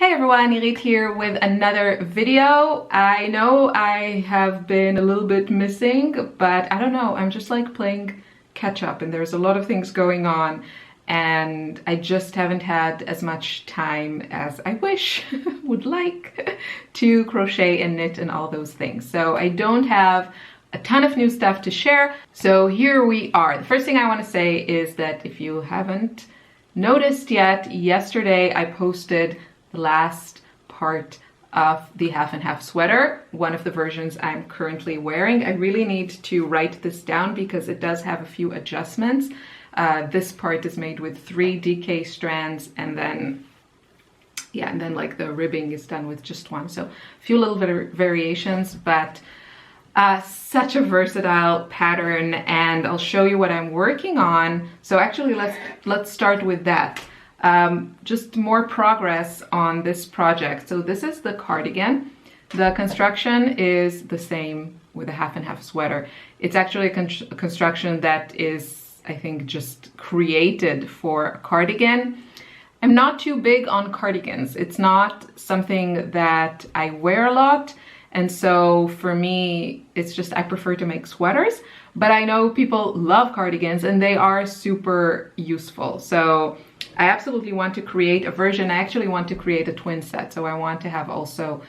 Hey everyone, Irit here with another video. I know I have been a little bit missing, but I don't know, I'm just like playing catch up and there's a lot of things going on and I just haven't had as much time as I wish would like to crochet and knit and all those things. So I don't have a ton of new stuff to share. So here we are. The first thing I want to say is that if you haven't noticed yet, yesterday I posted the last part of the half and half sweater, one of the versions I'm currently wearing. I really need to write this down because it does have a few adjustments. This part is made with 3 DK strands and then like the ribbing is done with just one. So a few little bit of variations, but such a versatile pattern, and I'll show you what I'm working on. So actually let's start with that. Just more progress on this project. So this is the cardigan. The construction is the same with a half and half sweater. It's actually a construction that is, I think, just created for a cardigan. I'm not too big on cardigans. It's not something that I wear a lot. And so for me, it's just, I prefer to make sweaters, but I know people love cardigans and they are super useful. So I absolutely want to create a version. I actually want to create a twin set. So I want to have also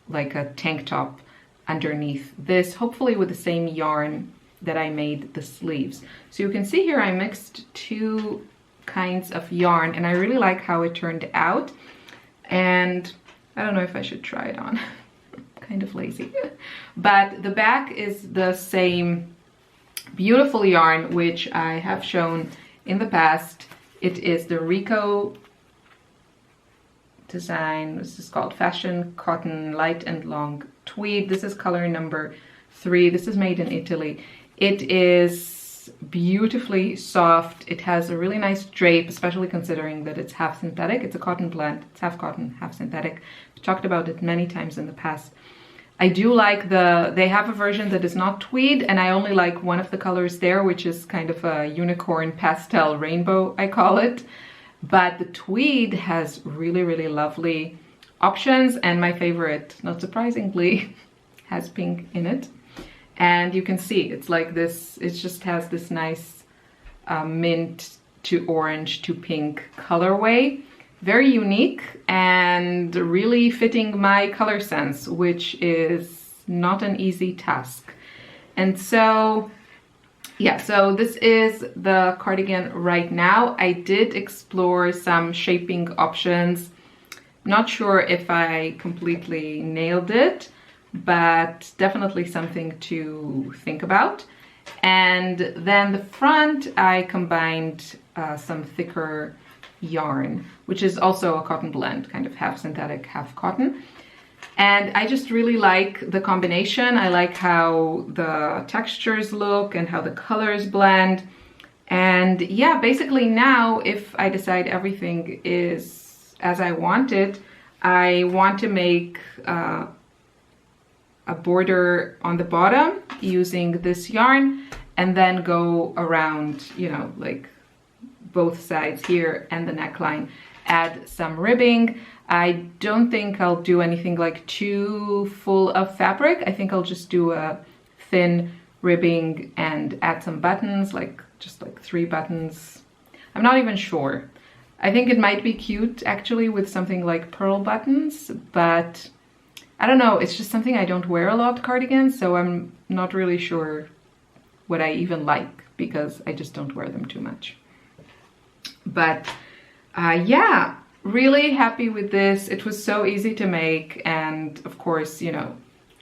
like a tank top underneath this, hopefully with the same yarn that I made the sleeves. So you can see here I mixed 2 kinds of yarn and I really like how it turned out. And I don't know if I should try it on. Kind of lazy. But the back is the same beautiful yarn, which I have shown in the past. It is the Rico design. This is called Fashion Cotton Light and Long Tweed. This is color number 3. This is made in Italy. It is beautifully soft. It has a really nice drape, especially considering that it's half synthetic. It's a cotton blend. It's half cotton, half synthetic. We've talked about it many times in the past. I do like they have a version that is not tweed, and I only like one of the colors there, which is kind of a unicorn pastel rainbow, I call it. But the tweed has really, really lovely options, and my favorite, not surprisingly, has pink in it. And you can see it's like this, it just has this nice mint to orange to pink colorway. Very unique and really fitting my color sense, which is not an easy task. And so, yeah, so this is the cardigan right now. I did explore some shaping options. Not sure if I completely nailed it, but definitely something to think about. And then the front, I combined some thicker yarn, which is also a cotton blend, kind of half synthetic, half cotton. And I just really like the combination. I like how the textures look and how the colors blend. And yeah, basically now, if I decide everything is as I want it, I want to make a border on the bottom using this yarn and then go around, you know, like both sides here and the neckline, add some ribbing. I don't think I'll do anything like too full of fabric. I think I'll just do a thin ribbing and add some buttons, like just like 3 buttons. I'm not even sure. I think it might be cute actually with something like pearl buttons, but I don't know, it's just something I don't wear a lot, cardigans, so I'm not really sure what I even like because I just don't wear them too much. But yeah, really happy with this. It was so easy to make, and of course, you know,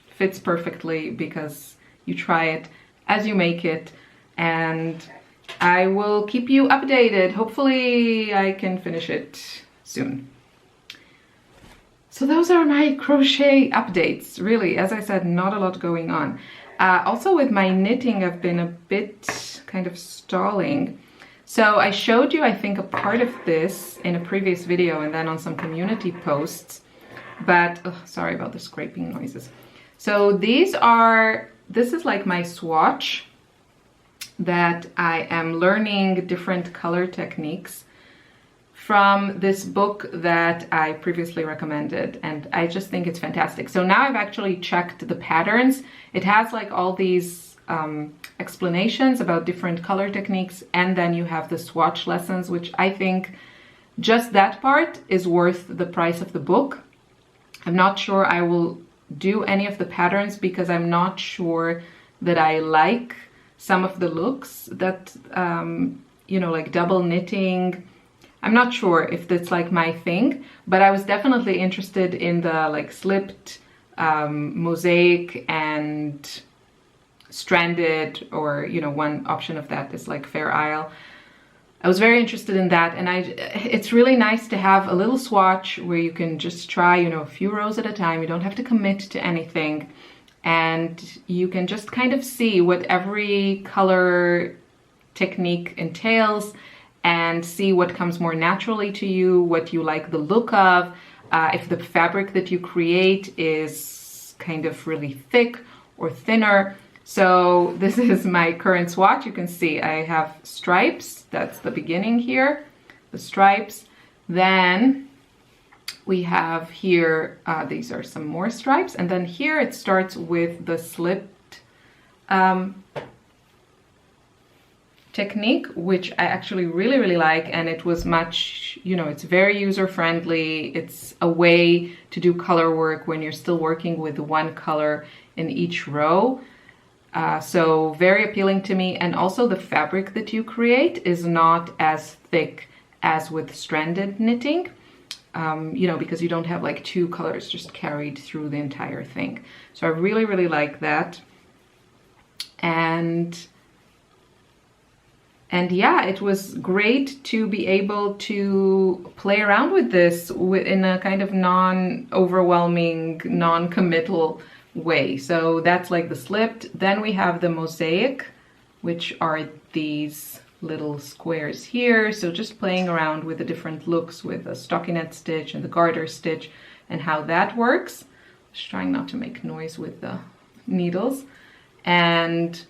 fits perfectly because you try it as you make it, and I will keep you updated. Hopefully I can finish it soon. So those are my crochet updates. Really, as I said, not a lot going on. Also with my knitting, I've been a bit kind of stalling. So I showed you, I think, a part of this in a previous video and then on some community posts, but sorry about the scraping noises. So this is like my swatch that I am learning different color techniques from this book that I previously recommended, and I just think it's fantastic. So now I've actually checked the patterns. It has like all these explanations about different color techniques, and then you have the swatch lessons, which I think just that part is worth the price of the book. I'm not sure I will do any of the patterns because I'm not sure that I like some of the looks that, you know, like double knitting. I'm not sure if that's like my thing, but I was definitely interested in the like slipped mosaic and stranded, or, you know, one option of that is like Fair Isle. I was very interested in that, and it's really nice to have a little swatch where you can just try, you know, a few rows at a time. You don't have to commit to anything, and you can just kind of see what every color technique entails and see what comes more naturally to you, what you like the look of, if the fabric that you create is kind of really thick or thinner. So this is my current swatch. You can see I have stripes. That's the beginning here, the stripes. Then we have here, these are some more stripes. And then here it starts with the slipped technique, which I actually really, really like. And it was much, you know, it's very user-friendly. It's a way to do color work when you're still working with one color in each row. So very appealing to me. And also the fabric that you create is not as thick as with stranded knitting, you know, because you don't have like two colors just carried through the entire thing. So I really, really like that. And yeah, it was great to be able to play around with this in a kind of non-overwhelming, non-committal way. So that's like the slipped. Then we have the mosaic, which are these little squares here. So just playing around with the different looks with the stockinette stitch and the garter stitch and how that works. Just trying not to make noise with the needles. And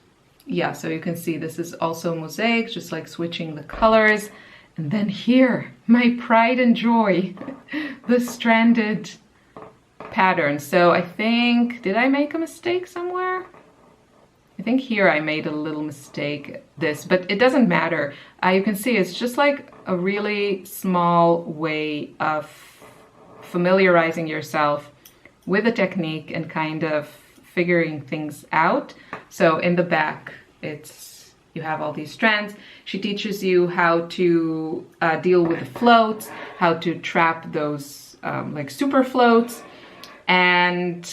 yeah, so you can see this is also mosaic, just like switching the colors. And then here, my pride and joy, the stranded pattern. So I think, did I make a mistake somewhere? I think here I made a little mistake, but it doesn't matter. You can see it's just like a really small way of familiarizing yourself with the technique and kind of figuring things out. So in the back, you have all these strands. She teaches you how to deal with the floats, how to trap those like super floats. And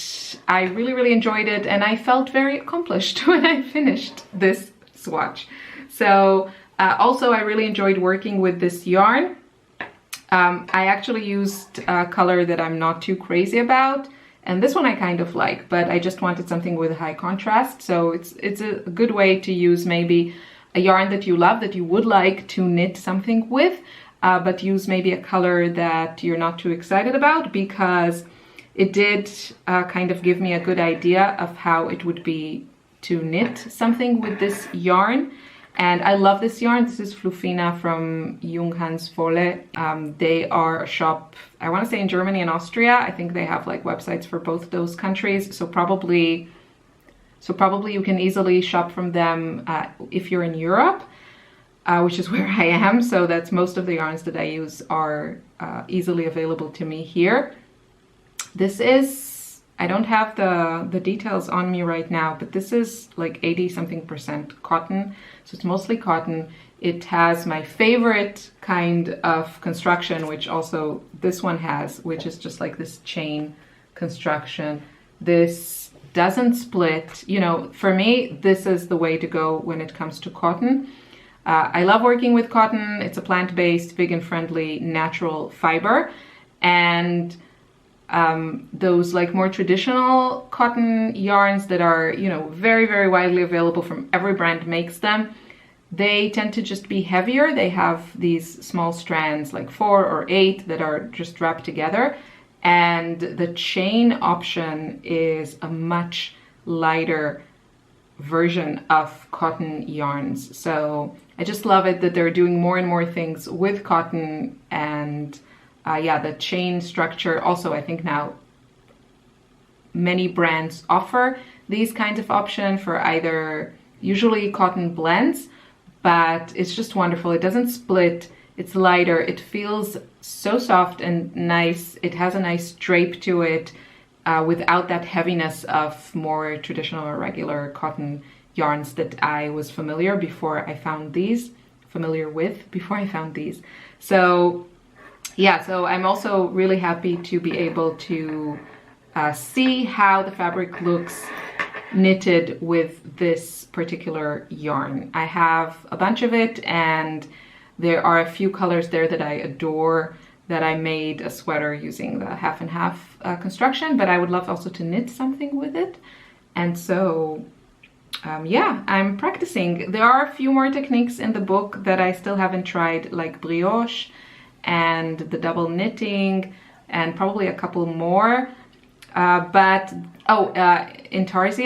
I really, really enjoyed it, and I felt very accomplished when I finished this swatch. So also I really enjoyed working with this yarn. I actually used a color that I'm not too crazy about, and this one I kind of like, but I just wanted something with high contrast. So it's a good way to use maybe a yarn that you love, that you would like to knit something with, but use maybe a color that you're not too excited about, because it did kind of give me a good idea of how it would be to knit something with this yarn. And I love this yarn. This is Fluffina from Junghans Wolle. They are a shop, I want to say in Germany and Austria. I think they have like websites for both those countries. So probably you can easily shop from them if you're in Europe, which is where I am. So that's most of the yarns that I use are easily available to me here. This is, I don't have the details on me right now, but this is like 80-something% cotton. So it's mostly cotton. It has my favorite kind of construction, which also this one has, which is just like this chain construction. This doesn't split. You know, for me, this is the way to go when it comes to cotton. I love working with cotton. It's a plant-based, vegan-friendly, natural fiber. And those like more traditional cotton yarns that are, you know, very, very widely available from every brand makes them, they tend to just be heavier. They have these small strands, like 4 or 8, that are just wrapped together. And the chain option is a much lighter version of cotton yarns. So I just love it that they're doing more and more things with cotton, and yeah, the chain structure also, I think now many brands offer these kinds of options for either usually cotton blends, but it's just wonderful. It doesn't split, it's lighter, it feels so soft and nice. It has a nice drape to it without that heaviness of more traditional or regular cotton yarns that I was familiar with before I found these. So yeah, so I'm also really happy to be able to see how the fabric looks knitted with this particular yarn. I have a bunch of it, and there are a few colors there that I adore, that I made a sweater using the half and half construction, but I would love also to knit something with it. And so yeah, I'm practicing. There are a few more techniques in the book that I still haven't tried, like brioche and the double knitting, and probably a couple more. Intarsia,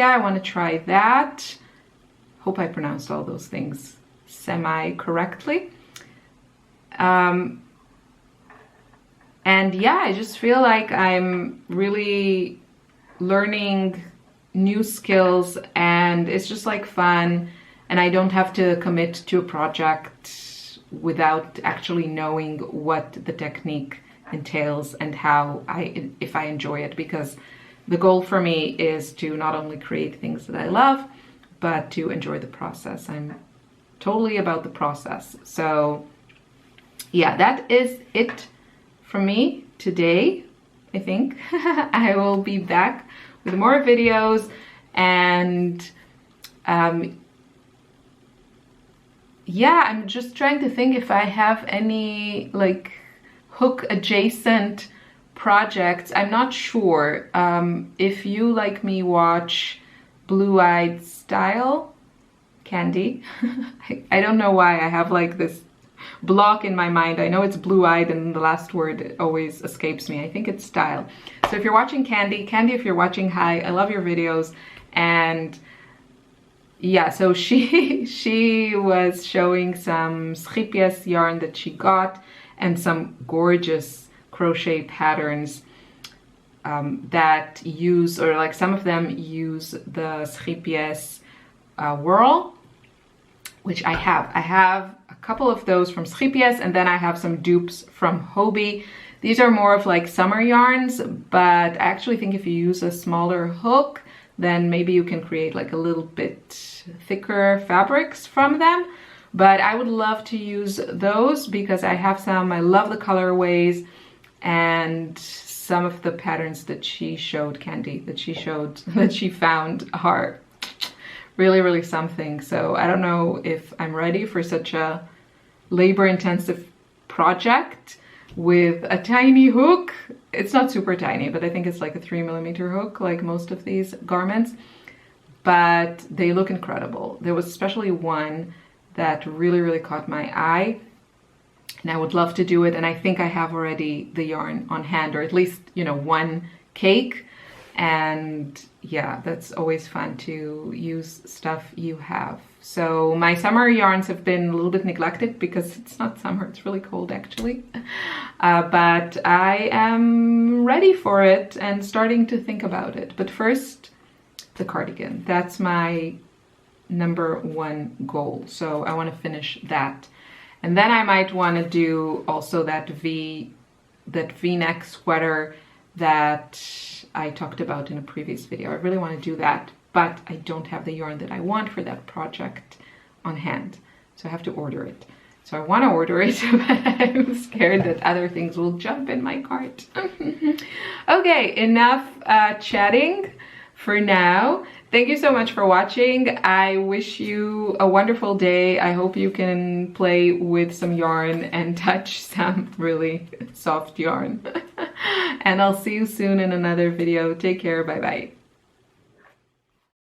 I want to try that. Hope I pronounced all those things semi-correctly. And yeah, I just feel like I'm really learning new skills, and it's just like fun, and I don't have to commit to a project without actually knowing what the technique entails and how if I enjoy it, because the goal for me is to not only create things that I love, but to enjoy the process. I'm totally about the process. So yeah, that is it for me today, I think. I will be back with more videos, and yeah, I'm just trying to think if I have any like hook adjacent projects. I'm not sure. If you, like me, watch Blue-Eyed Style Candy, I don't know why I have like this block in my mind. I know it's blue-eyed and the last word always escapes me. I think it's style. So if you're watching Candy, if you're watching, hi, I love your videos. And yeah, so she was showing some Scheepjes yarn that she got, and some gorgeous crochet patterns that use, or like some of them use the Scheepjes whirl, which I have. I have a couple of those from Scheepjes, and then I have some dupes from Hobie. These are more of like summer yarns, but I actually think if you use a smaller hook, then maybe you can create like a little bit thicker fabrics from them. But I would love to use those because I have some. I love the colorways, and some of the patterns that she showed, Candy, that she found are really, really something. So I don't know if I'm ready for such a labor-intensive project with a tiny hook. It's not super tiny, but I think it's like a 3mm hook, like most of these garments. But they look incredible. There was especially one that really, really caught my eye, and I would love to do it. And I think I have already the yarn on hand, or at least, you know, one cake. And yeah, that's always fun to use stuff you have. So my summer yarns have been a little bit neglected because it's not summer, it's really cold actually. But I am ready for it and starting to think about it. But first, the cardigan. That's my #1 goal. So I want to finish that. And then I might want to do also that V-neck sweater that I talked about in a previous video. I really want to do that, but I don't have the yarn that I want for that project on hand. So I have to order it. So I want to order it, but I'm scared that other things will jump in my cart. Okay, enough chatting for now. Thank you so much for watching. I wish you a wonderful day. I hope you can play with some yarn and touch some really soft yarn. And I'll see you soon in another video. Take care. Bye bye.